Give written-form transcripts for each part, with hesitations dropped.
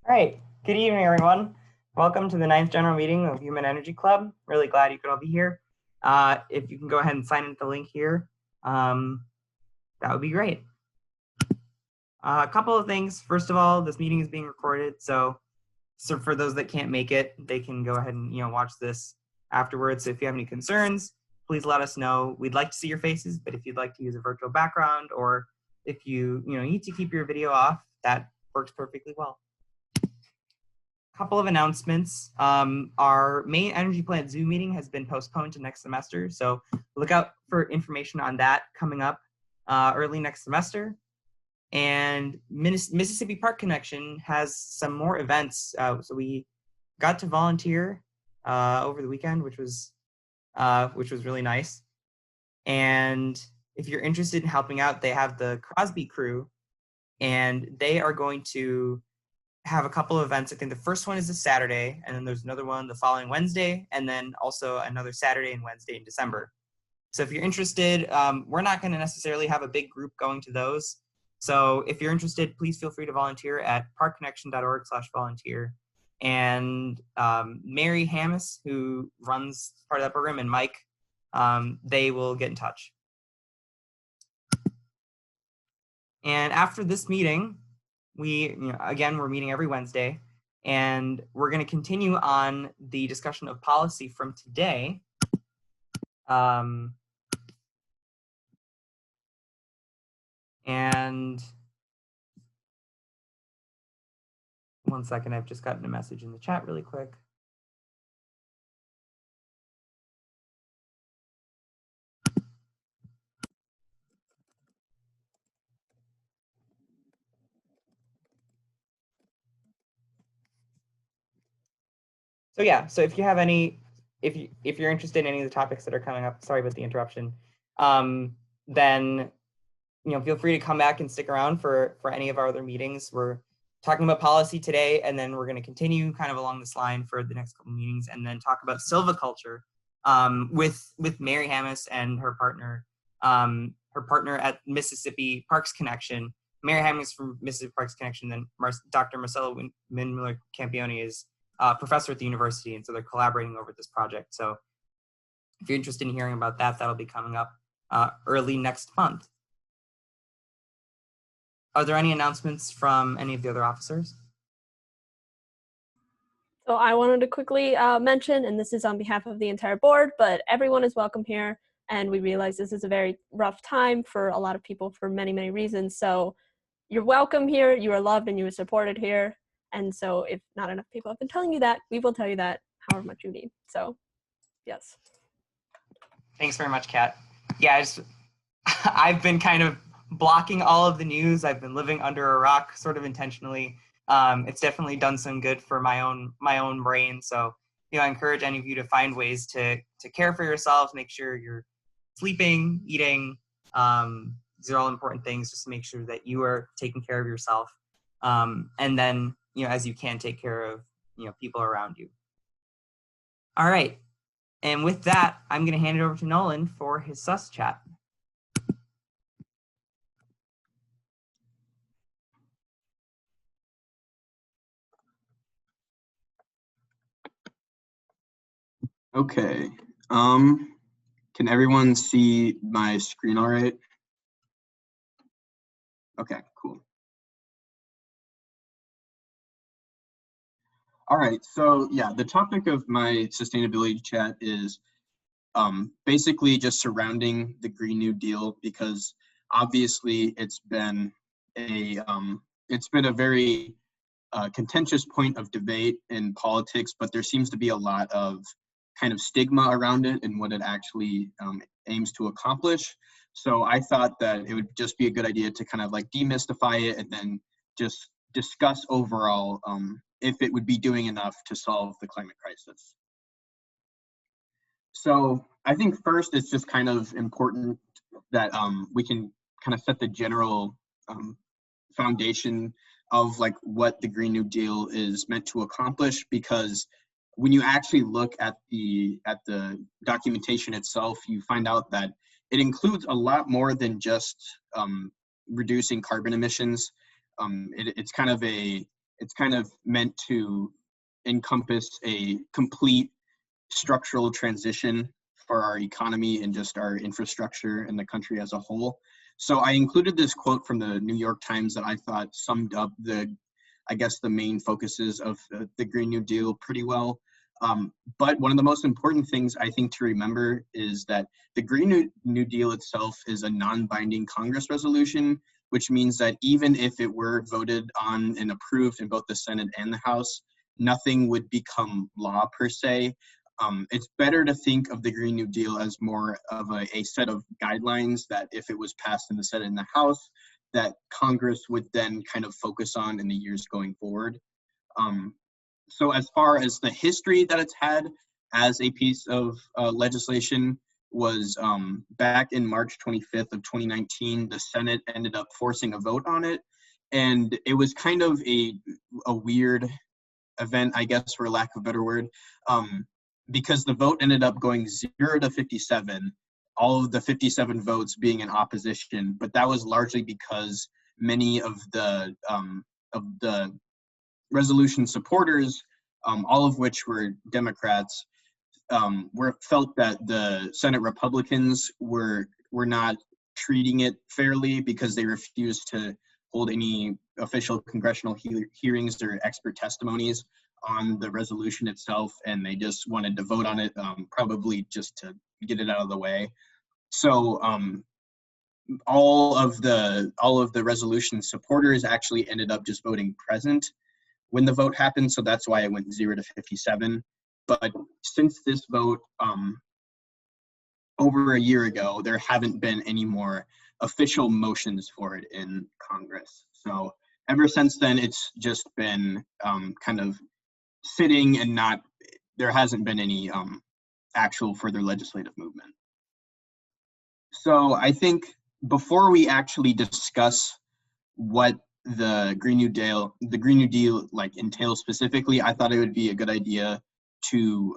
All right, good evening, everyone. Welcome to the 9th General Meeting of Human Energy Club. Really glad you could all be here. If you can go ahead and sign into the link here, that would be great. A couple of things. First of all, this meeting is being recorded, so for those that can't make it, they can go ahead and watch this afterwards. So if you have any concerns, please let us know. We'd like to see your faces, but if you'd like to use a virtual background, or if you need to keep your video off, that works perfectly well. Couple of announcements. Our main energy plant Zoom meeting has been postponed to next semester, so look out for information on that coming up early next semester. And Mississippi Park Connection has some more events. So we got to volunteer over the weekend, which was really nice. And if you're interested in helping out, they have the Krause crew, and they are going to have a couple of events. I think the first one is this Saturday, and then there's another one the following Wednesday, and then also another Saturday and Wednesday in December. So if you're interested, we're not going to necessarily have a big group going to those. So if you're interested, please feel free to volunteer at parkconnection.org/volunteer. And Mary Hammis, who runs part of that program, and Mike, they will get in touch. And after this meeting, we're meeting every Wednesday, and we're going to continue on the discussion of policy from today. And one second, I've just gotten a message in the chat really quick. So yeah, so if you have any, if you're interested in any of the topics that are coming up, sorry about the interruption, then feel free to come back and stick around for any of our other meetings. We're talking about policy today, and then we're going to continue kind of along this line for the next couple meetings, and then talk about silviculture with Mary Hammis and her partner at Mississippi Parks Connection. Mary Hammis from Mississippi Parks Connection, then Dr. Marcelo Minmuller Campione is professor at the university, and so they're collaborating over this project. So if you're interested in hearing about that, that'll be coming up early next month. Are there any announcements from any of the other officers? So I wanted to quickly mention, and this is on behalf of the entire board, but everyone is welcome here, and we realize this is a very rough time for a lot of people for many, many reasons. So you're welcome here, you are loved, and you are supported here. And so if not enough people have been telling you that, we will tell you that however much you need. So yes. Thanks very much, Kat. Yeah, I've been kind of blocking all of the news. I've been living under a rock sort of intentionally. It's definitely done some good for my own brain. So, I encourage any of you to find ways to care for yourselves, make sure you're sleeping, eating. These are all important things, just to make sure that you are taking care of yourself. And then, as you can, take care of, people around you. All right. And with that, I'm going to hand it over to Nolan for his sus chat. Okay. Can everyone see my screen all right? Okay, cool. All right, so yeah, the topic of my sustainability chat is basically just surrounding the Green New Deal, because obviously it's been a very contentious point of debate in politics, but there seems to be a lot of kind of stigma around it and what it actually aims to accomplish. So I thought that it would just be a good idea to kind of like demystify it and then just discuss overall if it would be doing enough to solve the climate crisis. So I think first it's just kind of important that we can kind of set the general foundation of like what the Green New Deal is meant to accomplish, because when you actually look at the documentation itself, you find out that it includes a lot more than just reducing carbon emissions. It's kind of a it's kind of meant to encompass a complete structural transition for our economy and just our infrastructure in the country as a whole. So I included this quote from the New York Times that I thought summed up I guess, the main focuses of the Green New Deal pretty well. But one of the most important things I think to remember is that the Green New Deal itself is a non-binding Congress resolution, which means that even if it were voted on and approved in both the Senate and the House, nothing would become law per se. It's better to think of the Green New Deal as more of a set of guidelines that if it was passed in the Senate and the House, that Congress would then kind of focus on in the years going forward. So as far as the history that it's had as a piece of legislation was back in March 25th of 2019, the Senate ended up forcing a vote on it. And it was kind of a weird event, I guess, for lack of a better word, because the vote ended up going 0 to 57, all of the 57 votes being in opposition, but that was largely because many of the resolution supporters, all of which were Democrats, felt that the Senate Republicans were not treating it fairly because they refused to hold any official congressional hearings or expert testimonies on the resolution itself, and they just wanted to vote on it, probably just to get it out of the way. So all of the resolution supporters actually ended up just voting present when the vote happened, so that's why it went 0 to 57. But since this vote over a year ago, there haven't been any more official motions for it in Congress. So ever since then, it's just been kind of sitting and there hasn't been any actual further legislative movement. So I think before we actually discuss what the Green New Deal like entails specifically, I thought it would be a good idea to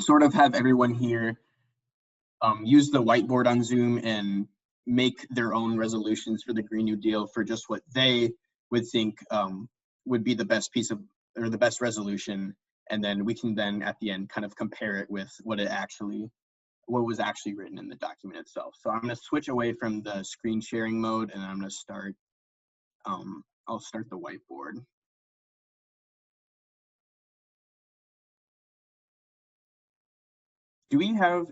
sort of have everyone here use the whiteboard on Zoom and make their own resolutions for the Green New Deal for just what they would think would be the best piece of, or the best resolution. And then we can then at the end kind of compare it with what was actually written in the document itself. So I'm going to switch away from the screen sharing mode and I'm going to start, I'll start the whiteboard.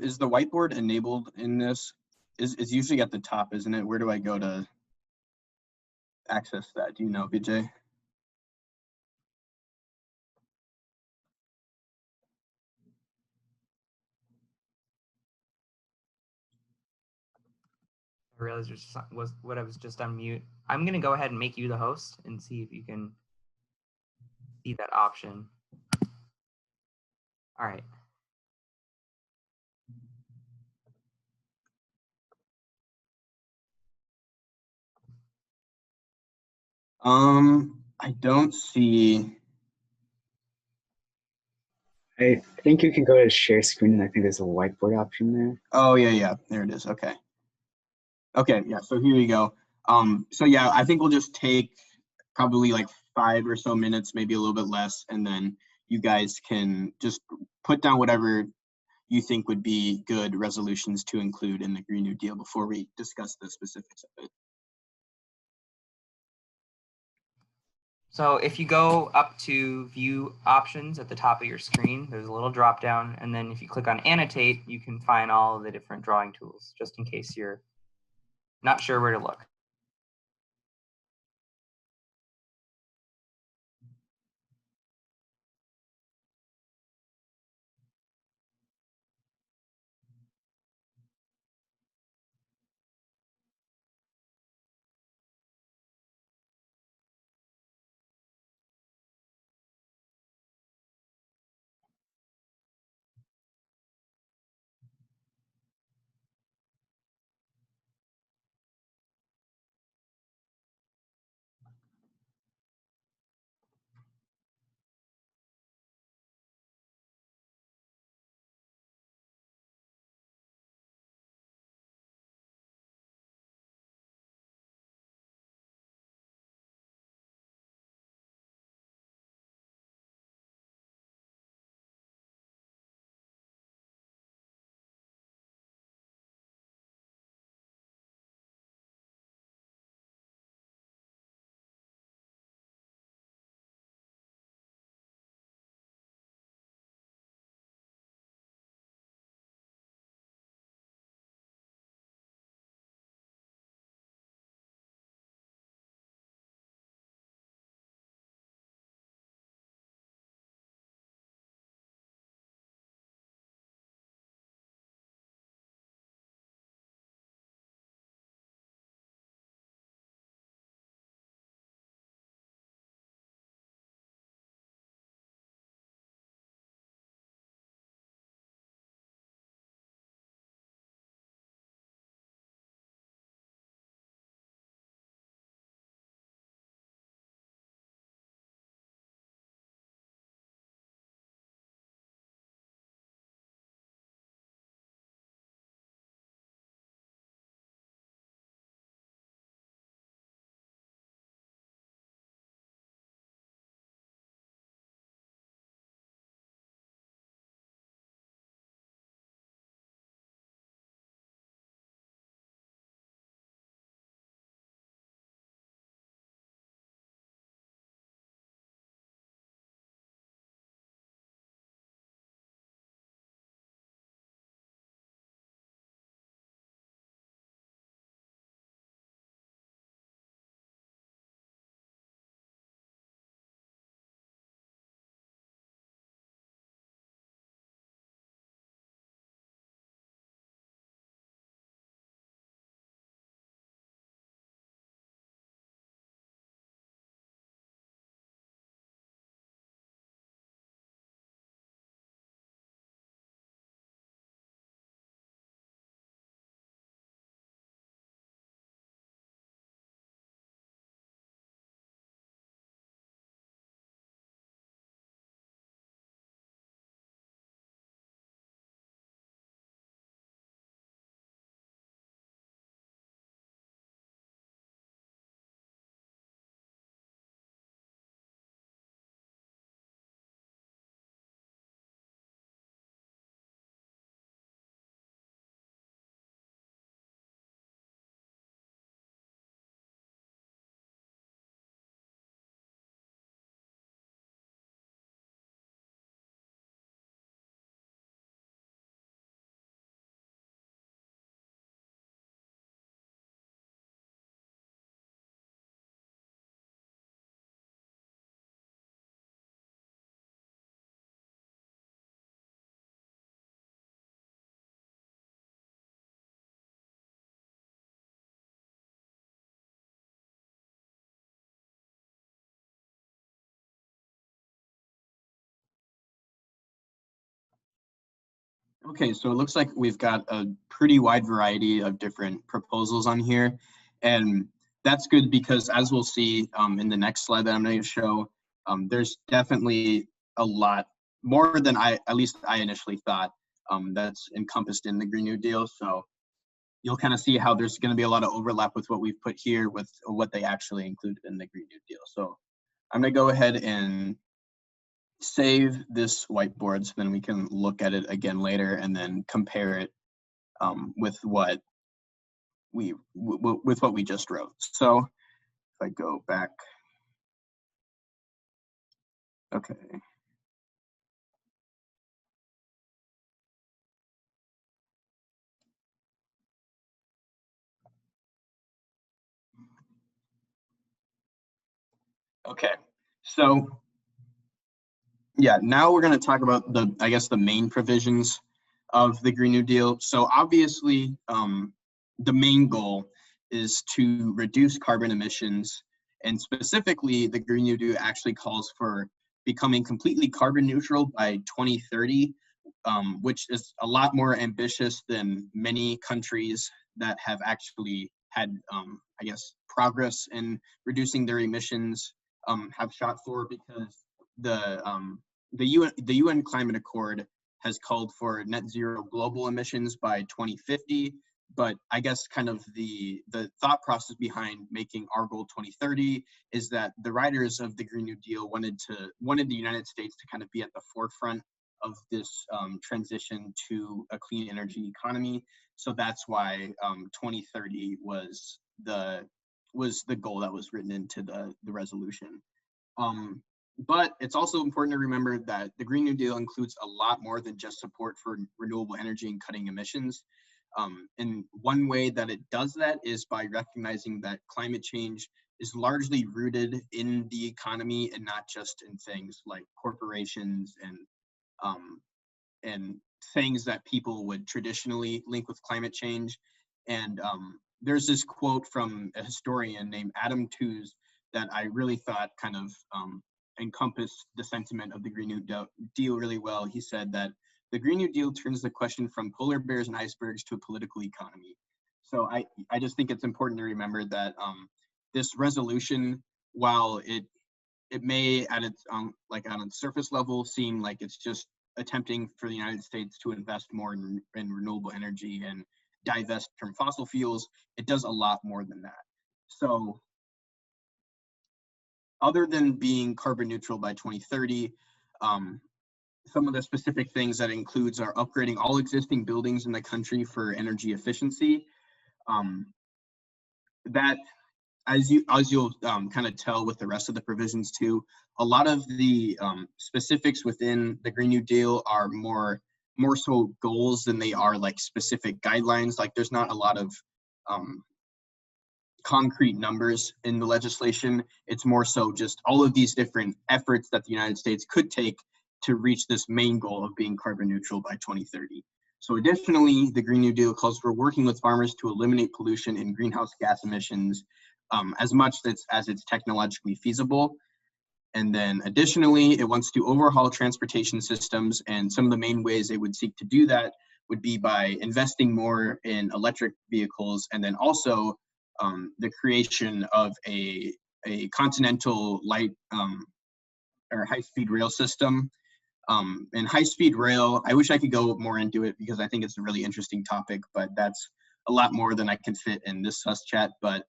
Is the whiteboard enabled in this? It's usually at the top, isn't it? Where do I go to access that? Do you know, Vijay? I realized I was just on mute. I'm gonna go ahead and make you the host and see if you can see that option. All right. I don't see. I think you can go to share screen and I think there's a whiteboard option there. Oh yeah, there it is. Okay, yeah, so here you go. So yeah, I think we'll just take probably like 5 or so minutes, maybe a little bit less, and then you guys can just put down whatever you think would be good resolutions to include in the Green New Deal before we discuss the specifics of it. So if you go up to view options at the top of your screen, there's a little drop down. And then if you click on annotate, you can find all of the different drawing tools, just in case you're not sure where to look. Okay, so it looks like we've got a pretty wide variety of different proposals on here. And that's good because as we'll see in the next slide that I'm going to show, there's definitely a lot more than at least I initially thought that's encompassed in the Green New Deal. So you'll kind of see how there's going to be a lot of overlap with what we've put here with what they actually included in the Green New Deal. So I'm going to go ahead and save this whiteboard so then we can look at it again later and then compare it with what we just wrote. So if I go back, okay. Okay, so yeah, now we're going to talk about I guess the main provisions of the Green New Deal. So obviously, the main goal is to reduce carbon emissions, and specifically, the Green New Deal actually calls for becoming completely carbon neutral by 2030, which is a lot more ambitious than many countries that have actually had, I guess, progress in reducing their emissions have shot for, because the UN Climate Accord has called for net zero global emissions by 2050, but I guess kind of the thought process behind making our goal 2030 is that the writers of the Green New Deal wanted the United States to kind of be at the forefront of this transition to a clean energy economy. So that's why 2030 was the goal that was written into the resolution. But it's also important to remember that the Green New Deal includes a lot more than just support for renewable energy and cutting emissions. And one way that it does that is by recognizing that climate change is largely rooted in the economy and not just in things like corporations and things that people would traditionally link with climate change. And there's this quote from a historian named Adam Tooze that I really thought kind of encompassed the sentiment of the Green New Deal really well. He said that the Green New Deal turns the question from polar bears and icebergs to a political economy. So I just think it's important to remember that this resolution, while it may at its like on its surface level seem like it's just attempting for the United States to invest more in renewable energy and divest from fossil fuels, it does a lot more than that. So other than being carbon neutral by 2030, some of the specific things that includes are upgrading all existing buildings in the country for energy efficiency. That, as you'll kind of tell with the rest of the provisions too, a lot of the specifics within the Green New Deal are more so goals than they are like specific guidelines. Like there's not a lot of concrete numbers in the legislation. It's more so just all of these different efforts that the United States could take to reach this main goal of being carbon neutral by 2030. So additionally, the Green New Deal calls for working with farmers to eliminate pollution and greenhouse gas emissions as much as it's technologically feasible. And then additionally, it wants to overhaul transportation systems, and some of the main ways it would seek to do that would be by investing more in electric vehicles, and then also the creation of a continental light or high-speed rail system. And high-speed rail, I wish I could go more into it because I think it's a really interesting topic, but that's a lot more than I can fit in this sus chat. But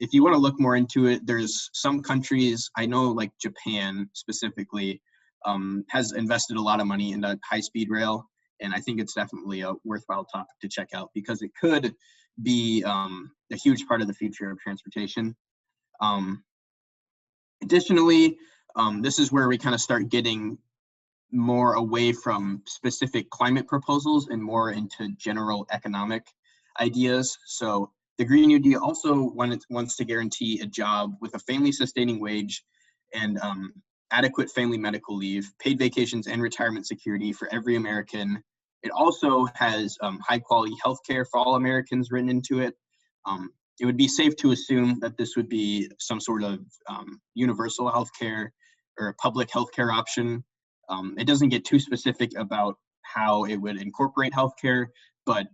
if you want to look more into it, there's some countries, I know like Japan specifically, has invested a lot of money into high-speed rail. And I think it's definitely a worthwhile topic to check out because it could be a huge part of the future of transportation. Additionally, this is where we kind of start getting more away from specific climate proposals and more into general economic ideas. So the Green New Deal also wants to guarantee a job with a family-sustaining wage and adequate family medical leave, paid vacations, and retirement security for every American. It also has high-quality healthcare for all Americans written into it. It would be safe to assume that this would be some sort of universal healthcare or a public healthcare option. It doesn't get too specific about how it would incorporate healthcare, but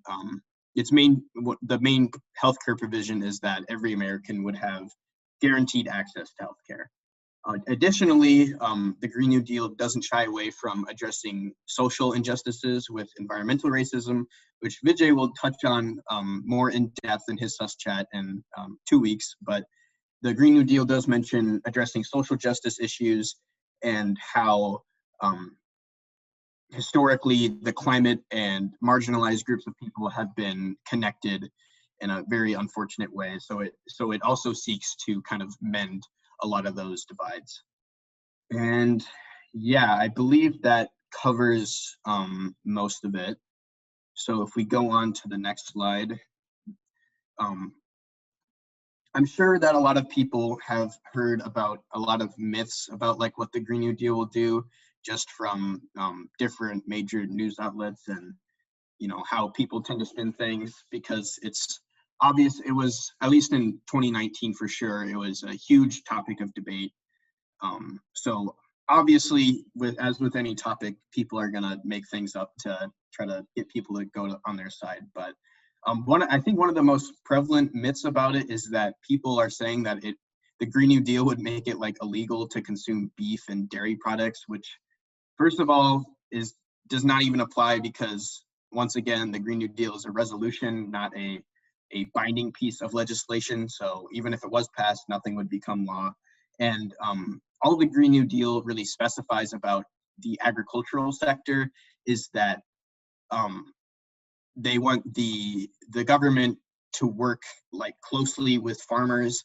the main healthcare provision is that every American would have guaranteed access to healthcare. Additionally, the Green New Deal doesn't shy away from addressing social injustices with environmental racism, which Vijay will touch on more in depth in his sus chat in 2 weeks. But the Green New Deal does mention addressing social justice issues and how historically the climate and marginalized groups of people have been connected in a very unfortunate way. So it also seeks to kind of mend a lot of those divides. And yeah, I believe that covers most of it. So if we go on to the next slide, I'm sure that a lot of people have heard about a lot of myths about like what the Green New Deal will do, just from different major news outlets, and how people tend to spin things, because it's obvious. It was, at least in 2019 for sure, it was a huge topic of debate. So obviously, as with any topic, people are gonna make things up to try to get people to go on their side. But I think one of the most prevalent myths about it is that people are saying that the Green New Deal would make it like illegal to consume beef and dairy products, which first of all does not even apply, because once again, the Green New Deal is a resolution, not a binding piece of legislation. So even if it was passed, nothing would become law. And all the Green New Deal really specifies about the agricultural sector is that they want the government to work like closely with farmers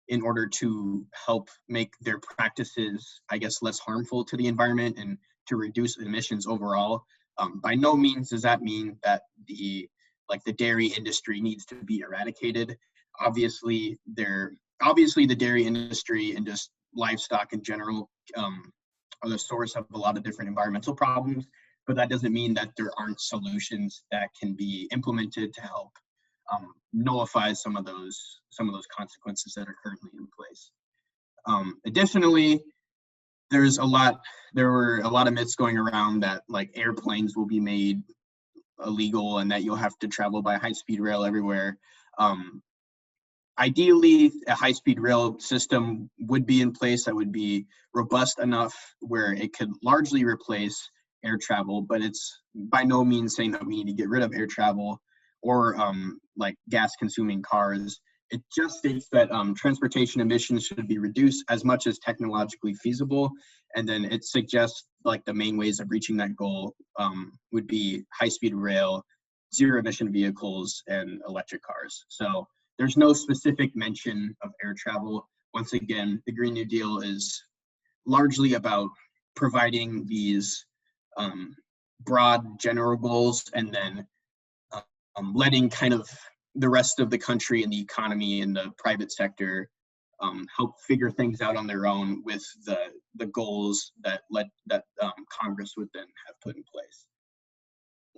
in order to help make their practices, I guess, less harmful to the environment and to reduce emissions overall. By no means does that mean that the dairy industry needs to be eradicated. Obviously, the dairy industry and just livestock in general are the source of a lot of different environmental problems, but that doesn't mean that there aren't solutions that can be implemented to help nullify some of those consequences that are currently in place. Additionally, there were a lot of myths going around that like airplanes will be made illegal and that you'll have to travel by high-speed rail everywhere. Ideally, a high-speed rail system would be in place that would be robust enough where it could largely replace air travel, but it's by no means saying that we need to get rid of air travel or like gas-consuming cars. It just states that transportation emissions should be reduced as much as technologically feasible, and then it suggests like the main ways of reaching that goal would be high-speed rail, zero-emission vehicles, and electric cars. So there's no specific mention of air travel. Once again, the Green New Deal is largely about providing these broad general goals and then letting kind of the rest of the country and the economy and the private sector help figure things out on their own with the goals that Congress would then have put in place.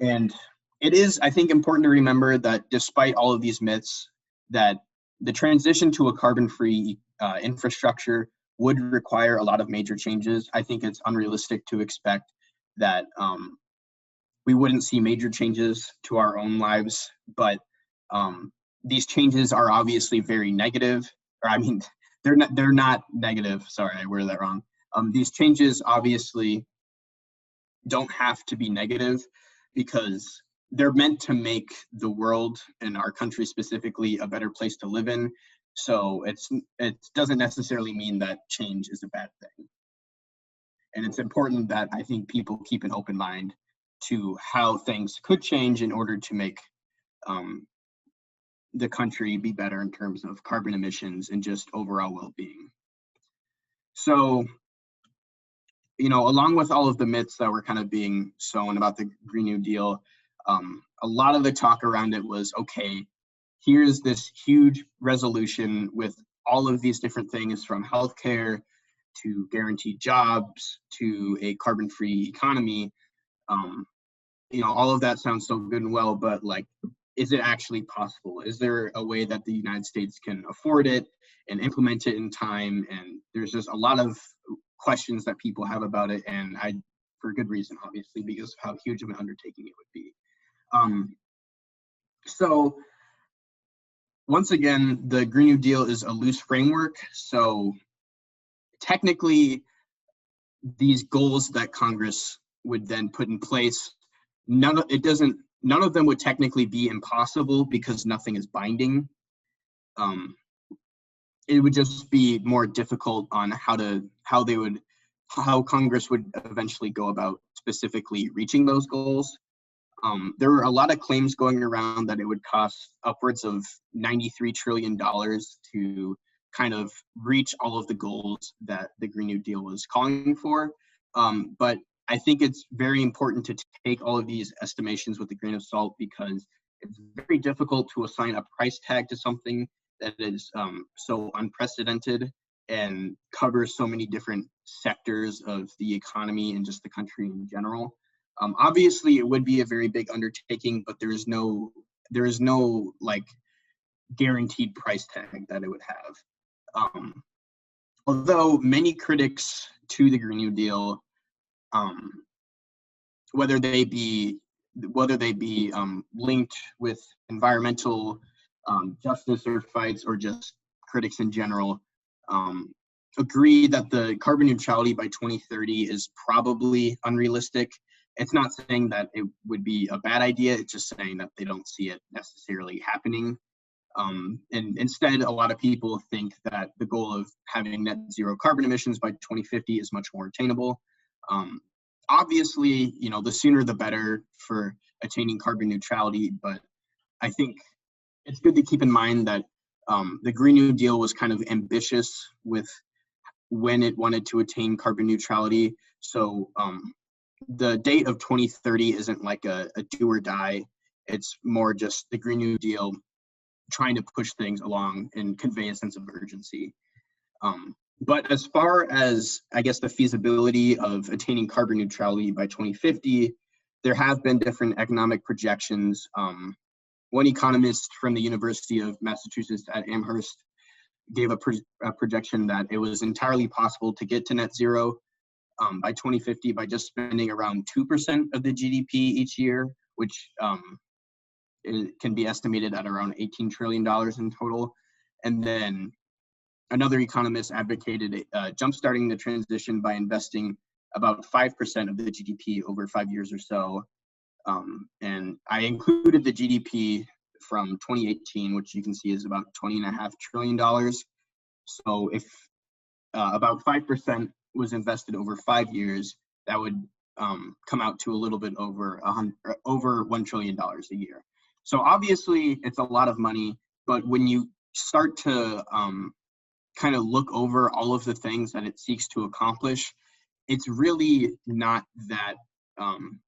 And it is, I think, important to remember that despite all of these myths, that the transition to a carbon-free infrastructure would require a lot of major changes. I think it's unrealistic to expect that we wouldn't see major changes to our own lives, but these changes are obviously very negative, or I mean, they're not negative. Sorry, I worded that wrong. These changes obviously don't have to be negative because they're meant to make the world and our country specifically a better place to live in. So it doesn't necessarily mean that change is a bad thing. And it's important that I think people keep an open mind to how things could change in order to make the country be better in terms of carbon emissions and just overall well-being. So, along with all of the myths that were kind of being sown about the Green New Deal, a lot of the talk around it was, okay, here's this huge resolution with all of these different things from healthcare to guaranteed jobs to a carbon-free economy. All of that sounds so good and well, but like, is it actually possible? Is there a way that the United States can afford it and implement it in time? And there's just a lot of questions that people have about it. And I for good reason, obviously, because of how huge of an undertaking it would be. So once again, the Green New Deal is a loose framework. So technically, these goals that Congress would then put in place, none of them would technically be impossible because nothing is binding. It would just be more difficult on how Congress would eventually go about specifically reaching those goals. There were a lot of claims going around that it would cost upwards of $93 trillion to kind of reach all of the goals that the Green New Deal was calling for. But I think it's very important to take all of these estimations with a grain of salt, because it's very difficult to assign a price tag to something that is so unprecedented and covers so many different sectors of the economy and just the country in general. Obviously, it would be a very big undertaking, but there is no like guaranteed price tag that it would have. Although many critics to the Green New Deal, whether they be linked with environmental justice or fights, or just critics in general, agree that the carbon neutrality by 2030 is probably unrealistic. It's not saying that it would be a bad idea, it's just saying that they don't see it necessarily happening. And instead, a lot of people think that the goal of having net zero carbon emissions by 2050 is much more attainable. Obviously, the sooner the better for attaining carbon neutrality, but I think it's good to keep in mind that the Green New Deal was kind of ambitious with when it wanted to attain carbon neutrality. So the date of 2030 isn't like a do or die. It's more just the Green New Deal trying to push things along and convey a sense of urgency. But as far as, I guess, the feasibility of attaining carbon neutrality by 2050, there have been different economic projections. One economist from the University of Massachusetts at Amherst gave a projection that it was entirely possible to get to net zero by 2050 by just spending around 2% of the GDP each year, which it can be estimated at around $18 trillion in total. And then another economist advocated jumpstarting the transition by investing about 5% of the GDP over 5 years or so. And I included the GDP from 2018, which you can see is about $20.5 trillion. So if about 5% was invested over 5 years, that would come out to a little bit over $1 trillion a year. So obviously it's a lot of money, but when you start to kind of look over all of the things that it seeks to accomplish, it's really not that,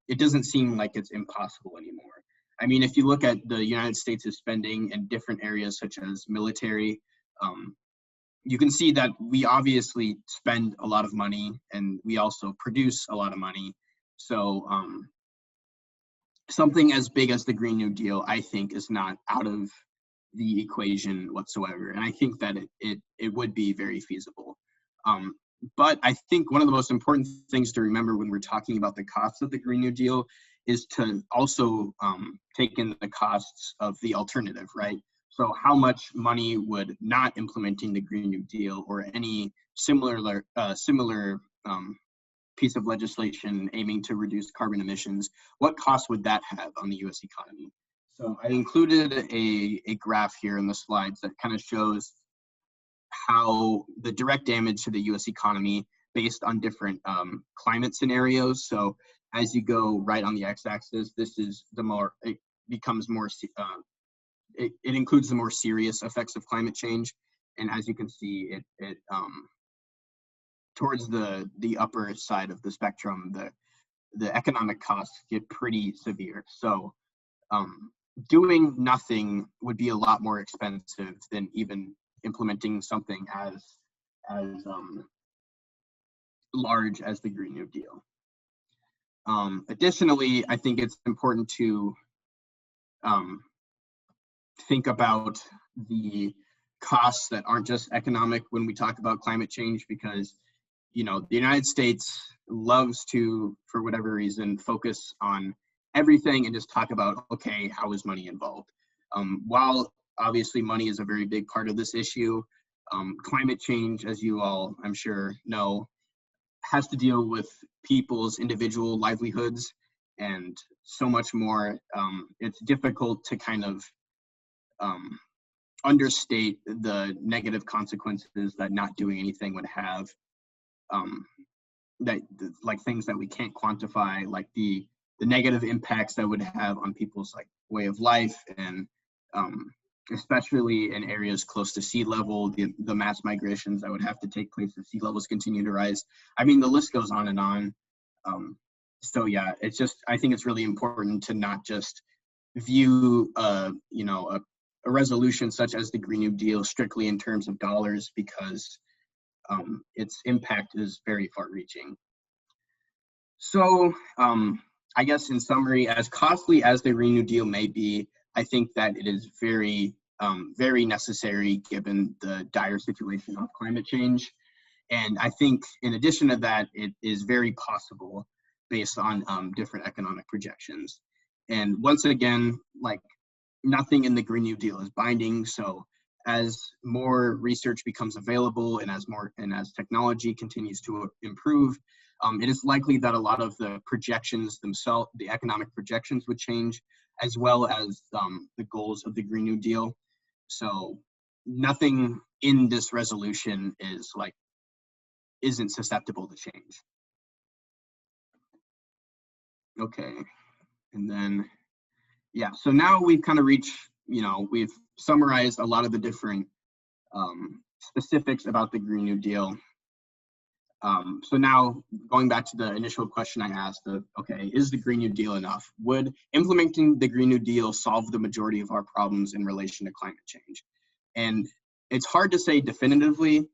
it doesn't seem like it's impossible anymore. I mean, if you look at the United States' spending in different areas such as military, you can see that we obviously spend a lot of money and we also produce a lot of money. So something as big as the Green New Deal, I think, is not out of the equation whatsoever. And I think that it would be very feasible. But I think one of the most important things to remember when we're talking about the costs of the Green New Deal is to also take in the costs of the alternative, right? So how much money would not implementing the Green New Deal or any similar piece of legislation aiming to reduce carbon emissions, what cost would that have on the US economy? So I included a graph here in the slides that kind of shows how the direct damage to the US economy based on different climate scenarios. So as you go right on the x-axis, this is it includes the more serious effects of climate change. And as you can see, it towards the upper side of the spectrum, the economic costs get pretty severe. So doing nothing would be a lot more expensive than even implementing something as large as the Green New Deal. Additionally, I think it's important to think about the costs that aren't just economic when we talk about climate change, because the United States loves to, for whatever reason, focus on everything and just talk about, okay, how is money involved? While obviously money is a very big part of this issue, climate change, as you all, I'm sure, know, has to deal with people's individual livelihoods and so much more. It's difficult to kind of understate the negative consequences that not doing anything would have, that like things that we can't quantify, like the negative impacts that would have on people's like way of life, and especially in areas close to sea level, the mass migrations that would have to take place as sea levels continue to rise. I mean, the list goes on and on. So yeah, it's just, I think it's really important to not just view a resolution such as the Green New Deal strictly in terms of dollars, because its impact is very far-reaching. So I guess in summary, as costly as the Green New Deal may be, I think that it is very, very necessary given the dire situation of climate change. And I think in addition to that, it is very possible based on different economic projections. And once again, like, nothing in the Green New Deal is binding. So as more research becomes available and as technology continues to improve, it is likely that a lot of the projections themselves, the economic projections, would change, as well as the goals of the Green New Deal. So nothing in this resolution isn't susceptible to change. Okay, and then, yeah, so now we've kind of reached, we've summarized a lot of the different specifics about the Green New Deal. So now going back to the initial question I asked of, okay, is the Green New Deal enough? Would implementing the Green New Deal solve the majority of our problems in relation to climate change? And it's hard to say definitively.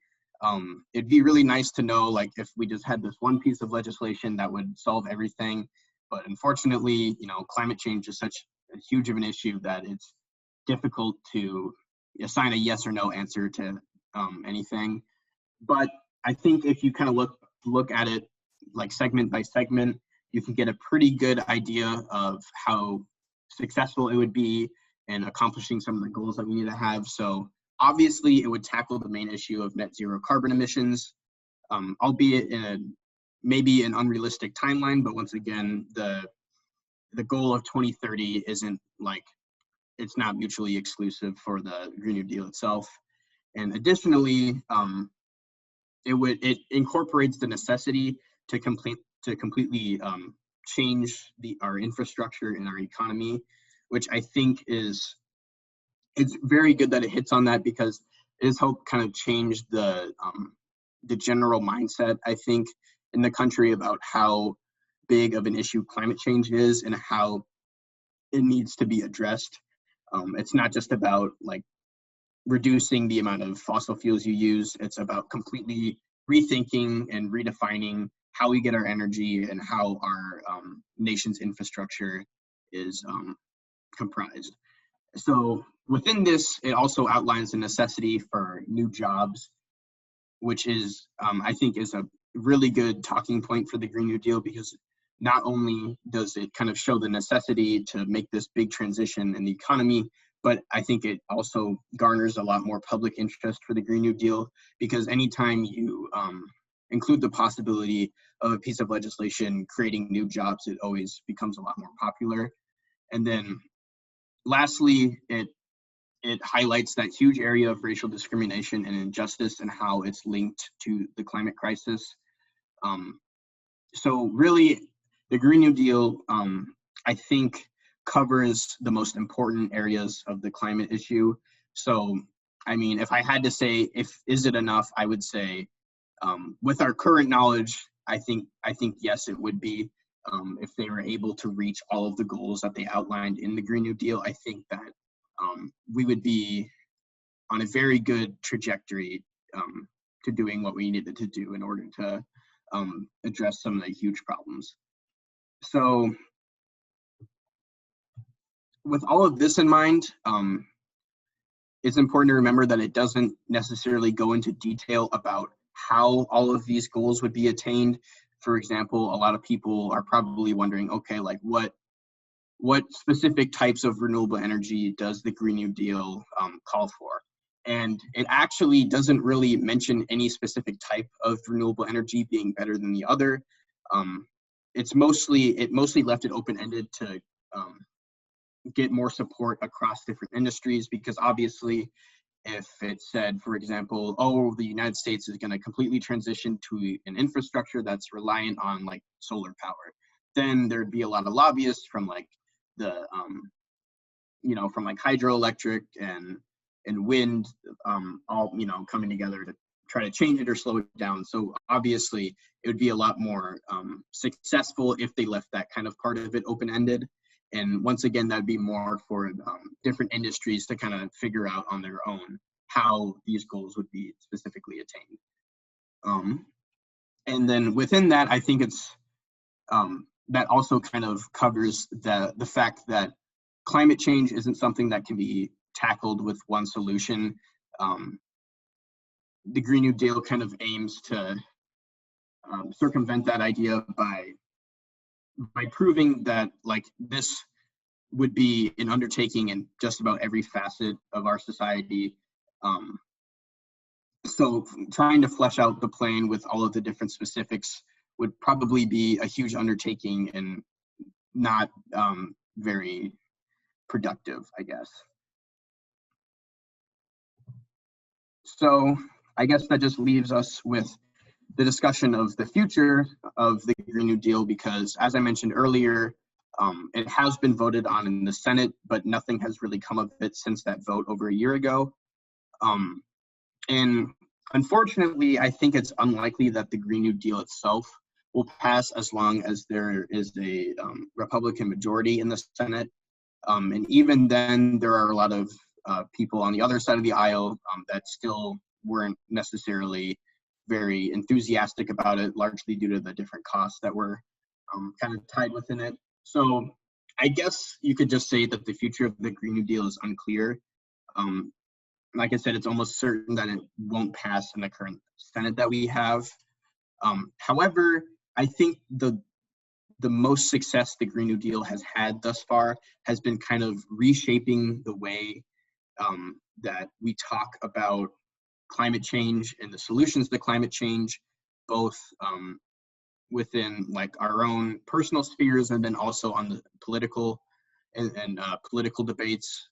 It'd be really nice to know, like, if we just had this one piece of legislation that would solve everything. But unfortunately, climate change is such a huge of an issue that it's difficult to assign a yes or no answer to anything. But I think if you kind of look at it like segment by segment, you can get a pretty good idea of how successful it would be in accomplishing some of the goals that we need to have. So obviously it would tackle the main issue of net zero carbon emissions, albeit in maybe an unrealistic timeline. But once again, the goal of 2030 isn't like, it's not mutually exclusive for the Green New Deal itself. And additionally, it incorporates the necessity to completely change our infrastructure and our economy, which I think it's very good that it hits on that, because it has helped kind of change the general mindset, I think, in the country about how big of an issue climate change is and how it needs to be addressed. It's not just about like reducing the amount of fossil fuels you use. It's about completely rethinking and redefining how we get our energy and how our nation's infrastructure is comprised. So within this, it also outlines the necessity for new jobs, which is, I think, is a really good talking point for the Green New Deal, because not only does it kind of show the necessity to make this big transition in the economy, but I think it also garners a lot more public interest for the Green New Deal, because anytime you include the possibility of a piece of legislation creating new jobs, it always becomes a lot more popular. And then lastly, it highlights that huge area of racial discrimination and injustice and how it's linked to the climate crisis. So really, the Green New Deal, I think, covers the most important areas of the climate issue. So, I mean, if I had to say, is it enough, I would say, with our current knowledge, I think yes, it would be. If they were able to reach all of the goals that they outlined in the Green New Deal, I think that we would be on a very good trajectory to doing what we needed to do in order to address some of the huge problems. So with all of this in mind, it's important to remember that it doesn't necessarily go into detail about how all of these goals would be attained. For example, a lot of people are probably wondering, okay, like what specific types of renewable energy does the Green New Deal call for? And it actually doesn't really mention any specific type of renewable energy being better than the other. It mostly left it open-ended to get more support across different industries, because obviously if it said, for example, oh, the United States is going to completely transition to an infrastructure that's reliant on like solar power, then there'd be a lot of lobbyists from like the from like hydroelectric and wind, all coming together to try to change it or slow it down. So obviously it would be a lot more successful if they left that kind of part of it open-ended. And once again, that'd be more for different industries to kind of figure out on their own how these goals would be specifically attained. And then within that, I think it's that also kind of covers the fact that climate change isn't something that can be tackled with one solution. The Green New Deal kind of aims to circumvent that idea by proving that like this would be an undertaking in just about every facet of our society. So trying to flesh out the plan with all of the different specifics would probably be a huge undertaking and not very productive, I guess. So I guess that just leaves us with the discussion of the future of the Green New Deal, because as I mentioned earlier, it has been voted on in the Senate, but nothing has really come of it since that vote over a year ago. And unfortunately, I think it's unlikely that the Green New Deal itself will pass as long as there is a Republican majority in the Senate. And even then, there are a lot of people on the other side of the aisle that still weren't necessarily very enthusiastic about it, largely due to the different costs that were kind of tied within it. So I guess you could just say that the future of the Green New Deal is unclear. Like I said, it's almost certain that it won't pass in the current Senate that we have. However, I think the most success the Green New Deal has had thus far has been kind of reshaping the way that we talk about climate change and the solutions to climate change, both within like our own personal spheres and then also on the political and political debates.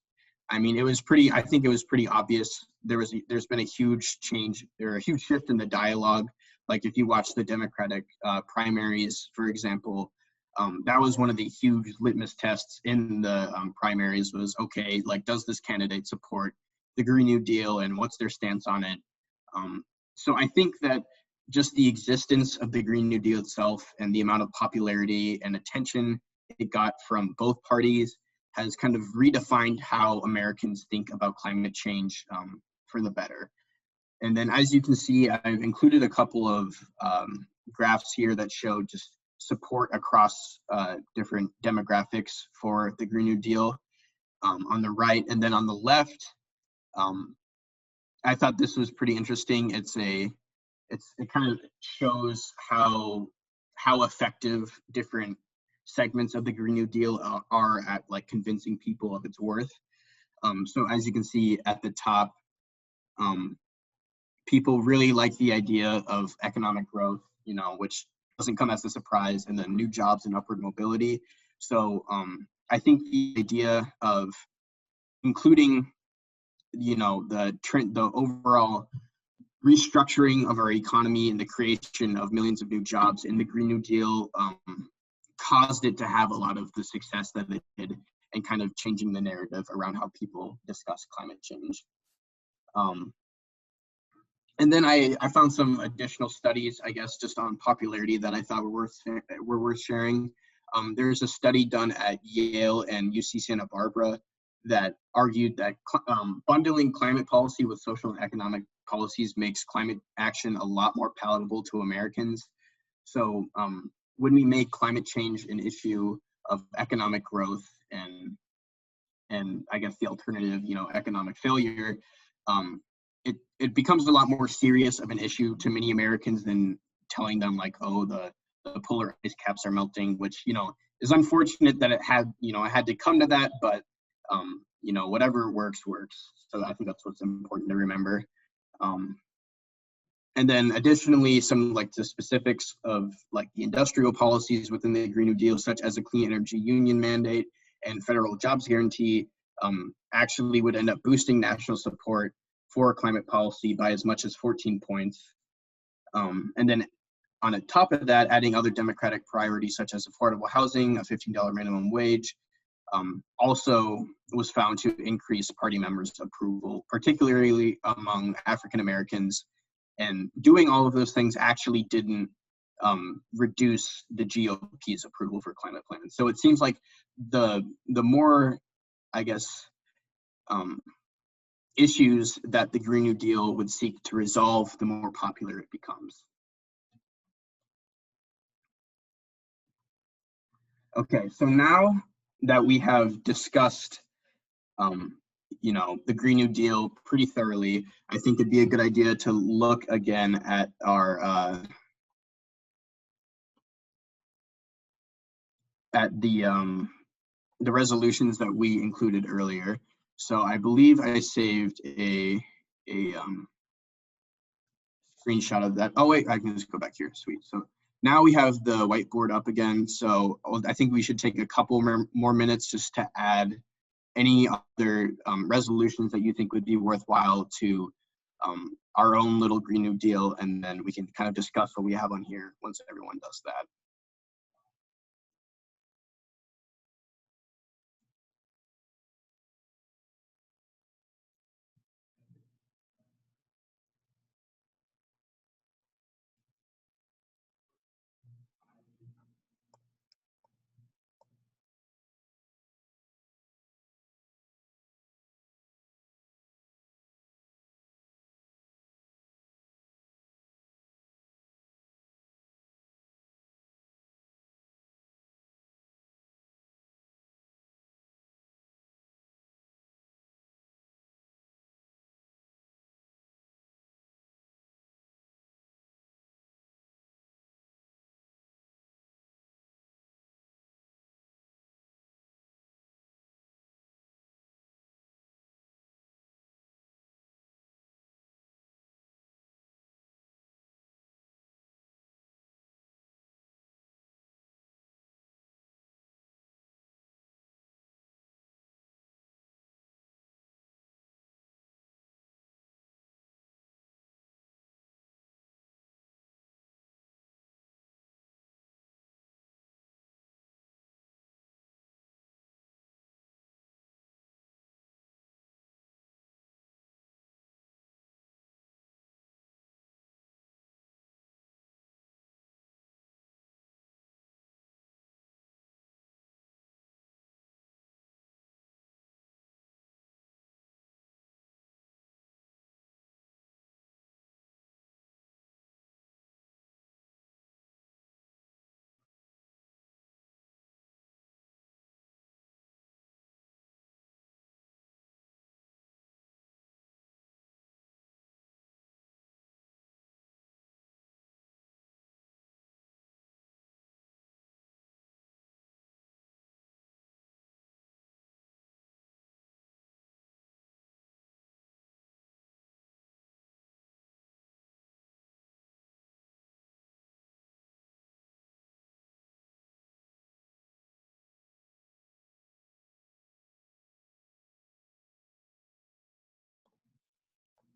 I mean, I think it was pretty obvious. There's been a huge change, or a huge shift in the dialogue. Like if you watch the Democratic primaries, for example, that was one of the huge litmus tests in the primaries was, okay, like, does this candidate support the Green New Deal and what's their stance on it? So I think that just the existence of the Green New Deal itself and the amount of popularity and attention it got from both parties has kind of redefined how Americans think about climate change for the better. And then as you can see, I've included a couple of graphs here that show just support across different demographics for the Green New Deal on the right. And then on the left, I thought this was pretty interesting. It kind of shows how effective different segments of the Green New Deal are at like convincing people of its worth. So as you can see at the top, people really like the idea of economic growth, which doesn't come as a surprise, and then new jobs and upward mobility. So I think the idea of including, the overall restructuring of our economy and the creation of millions of new jobs in the Green New Deal caused it to have a lot of the success that it did, and kind of changing the narrative around how people discuss climate change. And then I found some additional studies, I guess, just on popularity that I thought were worth sharing. There's a study done at Yale and UC Santa Barbara that argued that bundling climate policy with social and economic policies makes climate action a lot more palatable to Americans. So when we make climate change an issue of economic growth and I guess the alternative, economic failure, it becomes a lot more serious of an issue to many Americans than telling them like, oh, the polar ice caps are melting, which, you know, is unfortunate that it had to come to that, but you know, whatever works. So I think that's what's important to remember. And then additionally, some like the specifics of like the industrial policies within the Green New Deal, such as a clean energy union mandate and federal jobs guarantee, actually would end up boosting national support for climate policy by as much as 14 points. And then on the top of that, adding other democratic priorities such as affordable housing, a $15 minimum wage, also was found to increase party members' approval, particularly among African Americans. And doing all of those things actually didn't reduce the GOP's approval for climate plans. So it seems like the more, I guess, issues that the Green New Deal would seek to resolve, the more popular it becomes. Okay, so now that we have discussed you know, the Green New Deal pretty thoroughly, I think it'd be a good idea to look again at our at the resolutions that we included earlier. So I believe I saved a screenshot of that. Oh wait, I can just go back here. Sweet. So now we have the whiteboard up again. So I think we should take a couple more minutes just to add any other resolutions that you think would be worthwhile to our own little Green New Deal, and then we can kind of discuss what we have on here once everyone does that.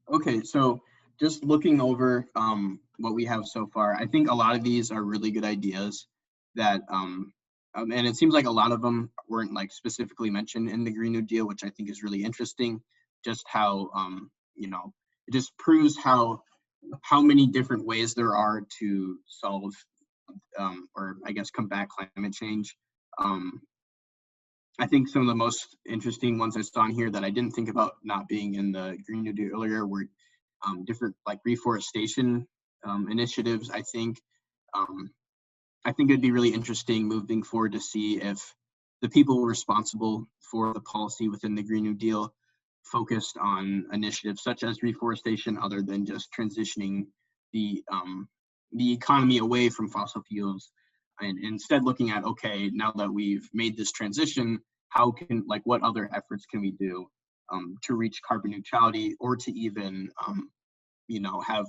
Okay, so just looking over what we have so far, I think a lot of these are really good ideas that, and it seems like a lot of them weren't like specifically mentioned in the Green New Deal, which I think is really interesting. Just how, you know, it just proves how many different ways there are to solve or I guess combat climate change. I think some of the most interesting ones I saw in here that I didn't think about not being in the Green New Deal earlier were different like reforestation initiatives. I think it'd be really interesting moving forward to see if the people responsible for the policy within the Green New Deal focused on initiatives such as reforestation, other than just transitioning the economy away from fossil fuels, and instead looking at, okay, now that we've made this transition, how can, like, what other efforts can we do to reach carbon neutrality, or to even you know, have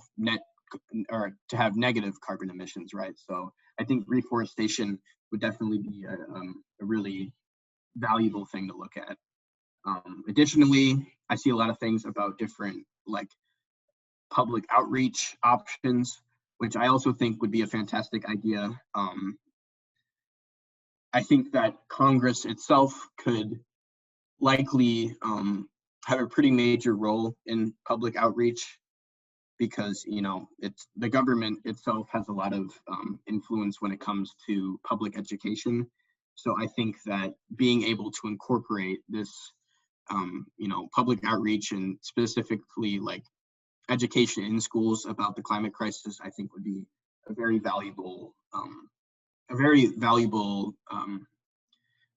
have negative carbon emissions, right? So I think reforestation would definitely be a really valuable thing to look at. Additionally, I see a lot of things about different, like, public outreach options, which I also think would be a fantastic idea. I think that Congress itself could likely have a pretty major role in public outreach, because, you know, it's the government itself has a lot of influence when it comes to public education. So I think that being able to incorporate this, you know, public outreach, and specifically like education in schools about the climate crisis, I think would be a very valuable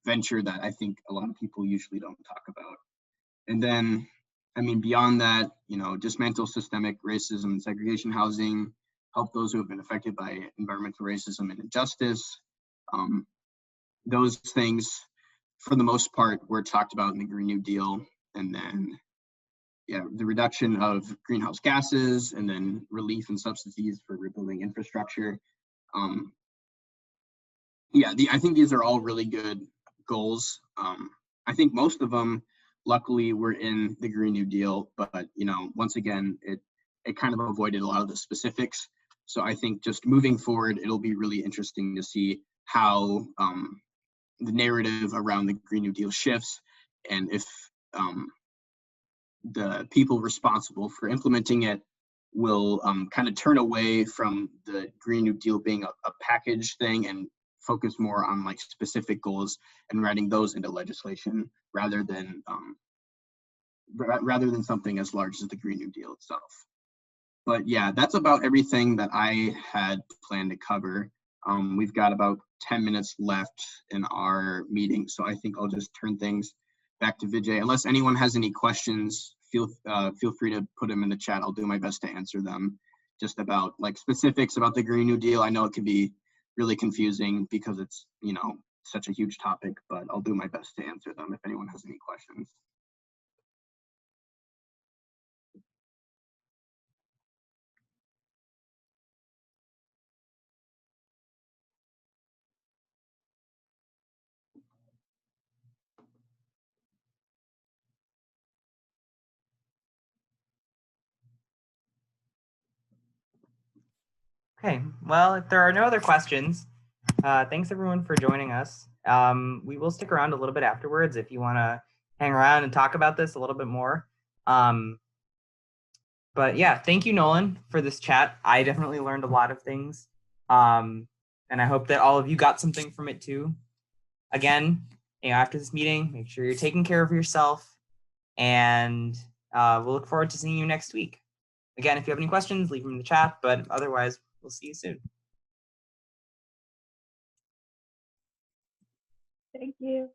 venture that I think a lot of people usually don't talk about. And then, I mean, beyond that, you know, dismantle systemic racism and segregation housing, help those who have been affected by environmental racism and injustice. Those things, for the most part, were talked about in the Green New Deal. And then, yeah, the reduction of greenhouse gases, and then relief and subsidies for rebuilding infrastructure. Yeah, I think these are all really good goals. I think most of them, luckily, were in the Green New Deal, but, you know, once again, it kind of avoided a lot of the specifics. So I think just moving forward, it'll be really interesting to see how the narrative around the Green New Deal shifts, and if the people responsible for implementing it will kind of turn away from the Green New Deal being a package thing, and focus more on, like, specific goals and writing those into legislation, rather than something as large as the Green New Deal itself. But yeah, that's about everything that I had planned to cover. We've got about 10 minutes left in our meeting, so I think I'll just turn things back to Vijay. Unless anyone has any questions, feel free to put them in the chat. I'll do my best to answer them, just about, like, specifics about the Green New Deal. I know it can be really confusing because it's, you know, such a huge topic, but I'll do my best to answer them if anyone has any questions. Okay, well, if there are no other questions, thanks everyone for joining us. We will stick around a little bit afterwards if you want to hang around and talk about this a little bit more. But yeah, thank you, Nolan, for this chat. I definitely learned a lot of things. And I hope that all of you got something from it too. Again, you know, after this meeting, make sure you're taking care of yourself, and we'll look forward to seeing you next week. Again, if you have any questions, leave them in the chat, but otherwise, we'll see you soon. Thank you.